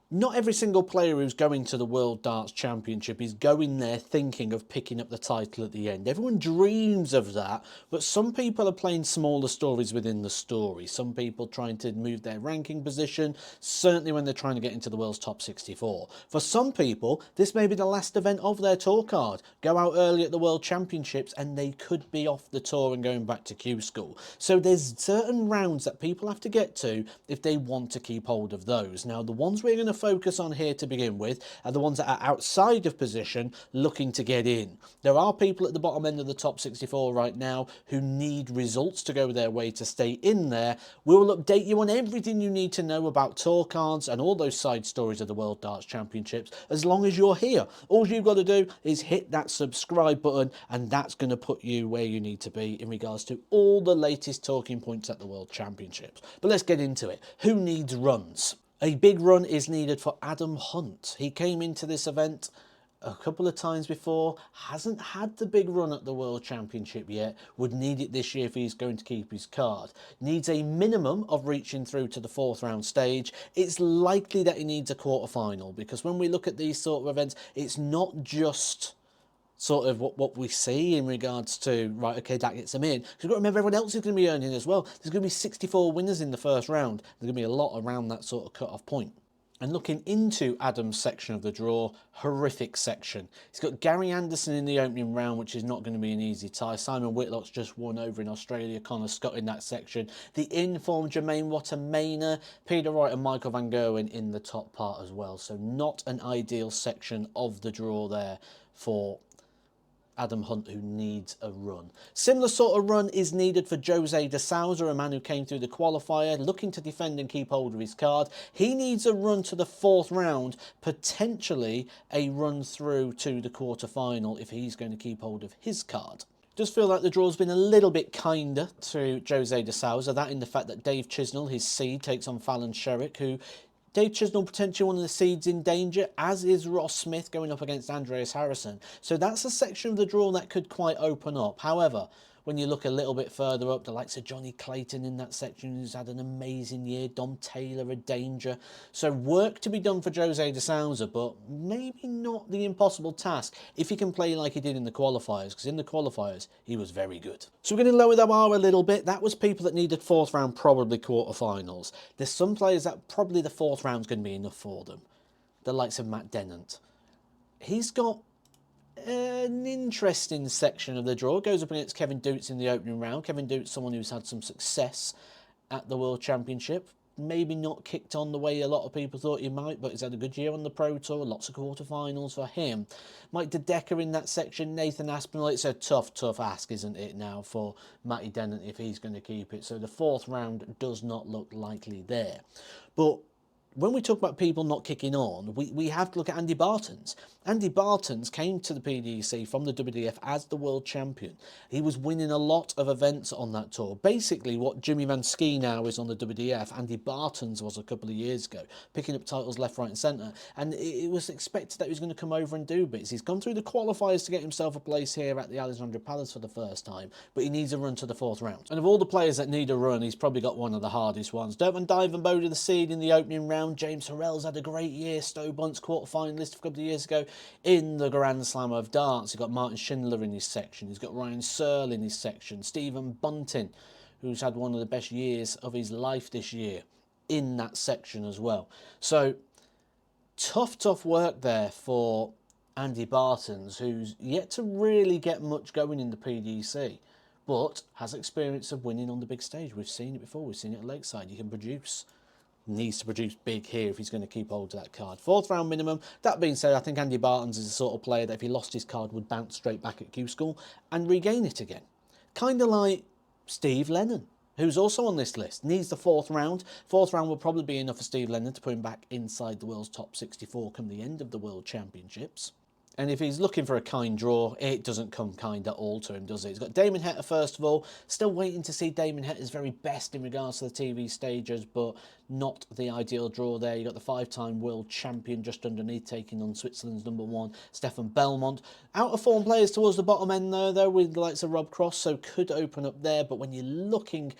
Not every single player who's going to the World Darts Championship is going there thinking of picking up the title at the end. Everyone dreams of that, but some people are playing smaller stories within the story. Some people trying to move their ranking position, certainly when they're trying to get into the world's top 64. For some people, this may be the last event of their tour card. Go out early at the World Championships and they could be off the tour and going back to Q School. So there's certain rounds that people have to get to if they want to keep hold of those. Now, the ones we're going to focus on here to begin with are the ones that are outside of position looking to get in. There are people at the bottom end of the top 64 right now who need results to go their way to stay in there. We will update you on everything you need to know about tour cards and all those side stories of the World Darts Championships as long as you're here. All you've got to do is hit that subscribe button and that's going to put you where you need to be in regards to all the latest talking points at the World Championships. But let's get into it. Who needs runs? A big run is needed for Adam Hunt. He came into this event a couple of times before, hasn't had the big run at the World Championship yet, would need it this year if he's going to keep his card. Needs a minimum of reaching through to the 4th round stage. It's likely that he needs a quarter final, because when we look at these sort of events, it's not just sort of what we see in regards to, right, okay, that gets them in. Because you've got to remember everyone else is going to be earning as well. There's going to be 64 winners in the first round. There's going to be a lot around that sort of cut-off point. And looking into Adam's section of the draw, horrific section. He's got Gary Anderson in the opening round, which is not going to be an easy tie. Simon Whitlock's just won over in Australia. Connor Scott in that section. The informed Jermaine Wattermainer, Peter Wright and Michael Van Gerwen in the top part as well. So not an ideal section of the draw there for Adam Hunt, who needs a run. Similar sort of run is needed for Jose de Sousa, a man who came through the qualifier, looking to defend and keep hold of his card. He needs a run to the 4th round, potentially a run through to the quarter-final if he's going to keep hold of his card. Does feel like the draw's been a little bit kinder to Jose de Sousa, that in the fact that Dave Chisnell, his seed, takes on Fallon Sherrick, who Dave Chisnell potentially one of the seeds in danger, as is Ross Smith going up against Andreas Harrison. So that's a section of the draw that could quite open up. However, when you look a little bit further up, the likes of Johnny Clayton in that section, who's had an amazing year, Dom Taylor, a danger. So work to be done for Jose de Sousa, but maybe not the impossible task if he can play like he did in the qualifiers, because in the qualifiers, he was very good. So we're going to lower the bar a little bit. That was people that needed 4th round, probably quarterfinals. There's some players that probably the 4th round's going to be enough for them. The likes of Matt Dennant. He's got an interesting section of the draw. Goes up against Kevin Doots in the opening round. Kevin Doots, someone who's had some success at the World Championship. Maybe not kicked on the way a lot of people thought he might, but he's had a good year on the Pro Tour. Lots of quarterfinals for him. Mike De Decker in that section. Nathan Aspinall. It's a tough ask, isn't it, now for Matty Dennant if he's going to keep it. So the 4th round does not look likely there. But when we talk about people not kicking on, we have to look at Andy Baetens. Andy Baetens came to the PDC from the WDF as the world champion. He was winning a lot of events on that tour. Basically, what Jimmy Van Ski now is on the WDF, Andy Baetens was a couple of years ago, picking up titles left, right and centre. And it was expected that he was going to come over and do bits. He's gone through the qualifiers to get himself a place here at the Alexandra Palace for the first time, but he needs a run to the 4th round. And of all the players that need a run, he's probably got one of the hardest ones. Dirk van Dijvenbode, the seed in the opening round. James Harrell's had a great year. Stowe Bunt's quarter-finalist a couple of years ago in the Grand Slam of Darts. He's got Martin Schindler in his section. He's got Ryan Searle in his section. Stephen Bunting, who's had one of the best years of his life this year, in that section as well. So tough work there for Andy Baetens, who's yet to really get much going in the PDC, but has experience of winning on the big stage. We've seen it before. We've seen it at Lakeside. You can produce. Needs to produce big here if he's going to keep hold of that card. 4th round minimum. That being said, I think Andy Baetens is the sort of player that if he lost his card would bounce straight back at Q School and regain it again. Kind of like Steve Lennon, who's also on this list. Needs the 4th round. 4th round will probably be enough for Steve Lennon to put him back inside the world's top 64 come the end of the World Championships. And if he's looking for a kind draw, it doesn't come kind at all to him, does it? He's got Damon Hector first of all. Still waiting to see Damon Hector's very best in regards to the TV stages, but not the ideal draw there. You've got the 5-time world champion just underneath, taking on Switzerland's #1, Stefan Belmont. Out of form players towards the bottom end though, with the likes of Rob Cross, so could open up there. But when you're looking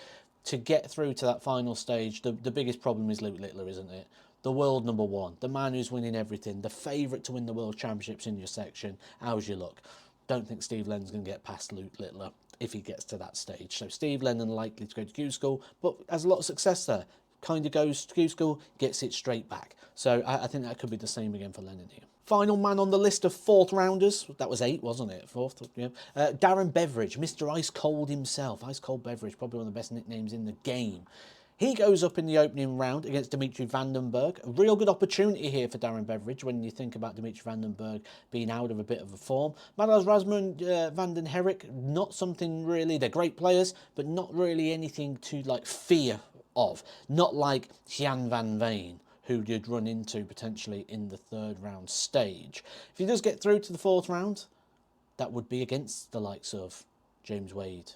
to get through to that final stage, the biggest problem is Luke Littler, isn't it? the world #1, the man who's winning everything, the favourite to win the World Championships in your section. How's your luck? Don't think Steve Lennon's going to get past Luke Littler if he gets to that stage. So Steve Lennon likely to go to Q School, but has a lot of success there. Kind of goes to Q School, gets it straight back. So I think that could be the same again for Lennon here. Final man on the list of 4th rounders. That was 8, wasn't it? 4th, yeah. Darren Beveridge, Mr. Ice Cold himself. Ice Cold Beveridge, probably one of the best nicknames in the game. He goes up in the opening round against Dimitri Vandenberg. A real good opportunity here for Darren Beveridge when you think about Dimitri Vandenberg being out of a bit of a form. Matthias Rasmussen, Vanden Herrick, not something really. They're great players, but not really anything to like fear of. Not like Jan van Veen, who you'd run into potentially in the 3rd round stage. If he does get through to the 4th round, that would be against the likes of James Wade,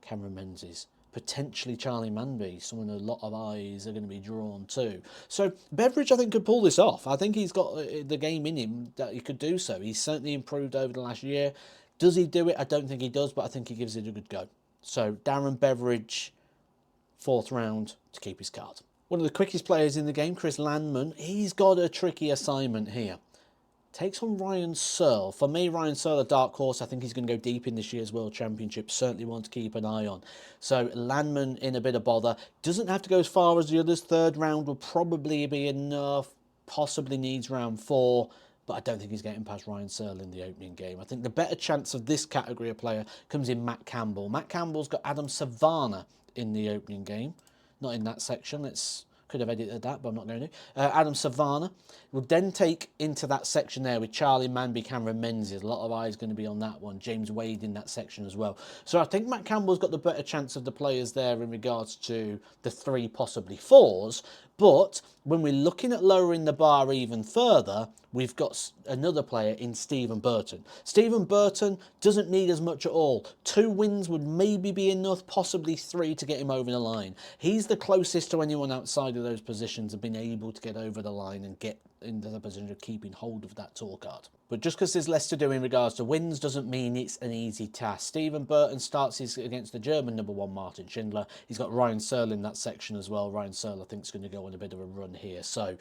Cameron Menzies, potentially Charlie Manby, someone a lot of eyes are going to be drawn to. So Beveridge, I think, could pull this off. I think he's got the game in him that he could do so. He's certainly improved over the last year. Does he do it? I don't think he does, but I think he gives it a good go. So Darren Beveridge, 4th round to keep his card. One of the quickest players in the game, Chris Landman, he's got a tricky assignment here. Takes on Ryan Searle. For me, Ryan Searle, a dark horse. I think he's going to go deep in this year's World Championship. Certainly one to keep an eye on. So Landman in a bit of bother. Doesn't have to go as far as the others. 3rd round will probably be enough. Possibly needs round 4. But I don't think he's getting past Ryan Searle in the opening game. I think the better chance of this category of player comes in Matt Campbell. Matt Campbell's got Adam Savannah in the opening game. Not in that section. Could have edited that, but I'm not going to. Adam Savannah will then take into that section there with Charlie Manby, Cameron Menzies. A lot of eyes going to be on that one. James Wade in that section as well. So I think Matt Campbell's got the better chance of the players there in regards to the 3, possibly 4s. But when we're looking at lowering the bar even further, we've got another player in Stephen Burton. Stephen Burton doesn't need as much at all. 2 wins would maybe be enough, possibly 3 to get him over the line. He's the closest to anyone outside of those positions of being able to get over the line and get into the position of keeping hold of that tour card. But just because there's less to do in regards to wins doesn't mean it's an easy task. Stephen Burton starts against the German #1, Martin Schindler. He's got Ryan Searle in that section as well. Ryan Searle, I think, is going to go on a bit of a run here. So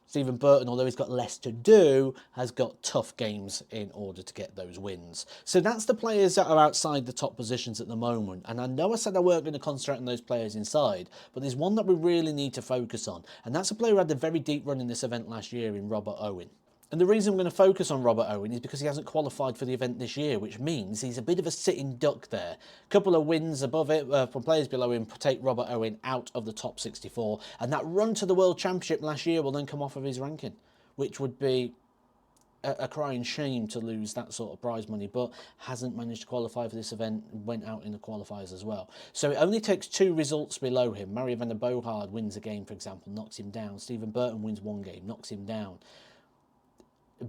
Stephen Burton, although he's got less to do, has got tough games in order to get those wins. So that's the players that are outside the top positions at the moment. And I know I said I weren't going to concentrate on those players inside, but there's one that we really need to focus on. And that's a player who had a very deep run in this event last year in Robert Owen. And the reason I'm going to focus on Robert Owen is because he hasn't qualified for the event this year, which means he's a bit of a sitting duck there. A couple of wins above it from players below him take Robert Owen out of the top 64. And that run to the World Championship last year will then come off of his ranking, which would be a crying shame to lose that sort of prize money, but hasn't managed to qualify for this event, went out in the qualifiers as well. So it only takes 2 results below him. Mario van der Bogaard wins a game, for example, knocks him down. Stephen Burton wins 1 game, knocks him down.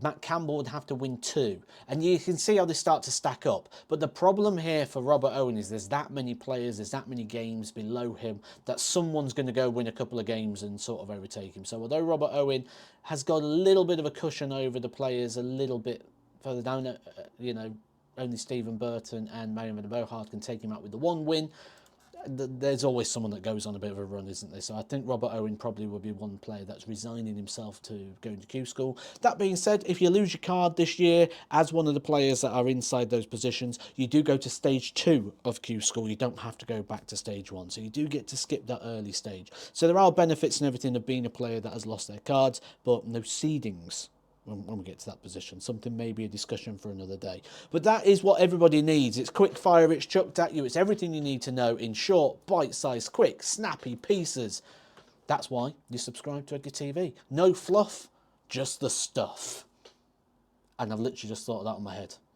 Matt Campbell would have to win 2. And you can see how they start to stack up. But the problem here for Robert Owen is there's that many players, there's that many games below him that someone's going to go win a couple of games and sort of overtake him. So although Robert Owen has got a little bit of a cushion over the players a little bit further down, only Stephen Burton and Mario van der Bogaard can take him out with the 1 win. There's always someone that goes on a bit of a run, isn't there? So I think Robert Owen probably will be one player that's resigning himself to going to Q School. That being said, if you lose your card this year as one of the players that are inside those positions, you do go to stage 2 of Q School. You don't have to go back to stage 1. So you do get to skip that early stage. So there are benefits and everything of being a player that has lost their cards, but no seedings when we get to that position. Something maybe a discussion for another day. But that is what everybody needs. It's quick fire, it's chucked at you, it's everything you need to know in short, bite-sized, quick, snappy pieces. That's why you subscribe to Edgar TV. No fluff, just the stuff. And I've literally just thought of that on my head.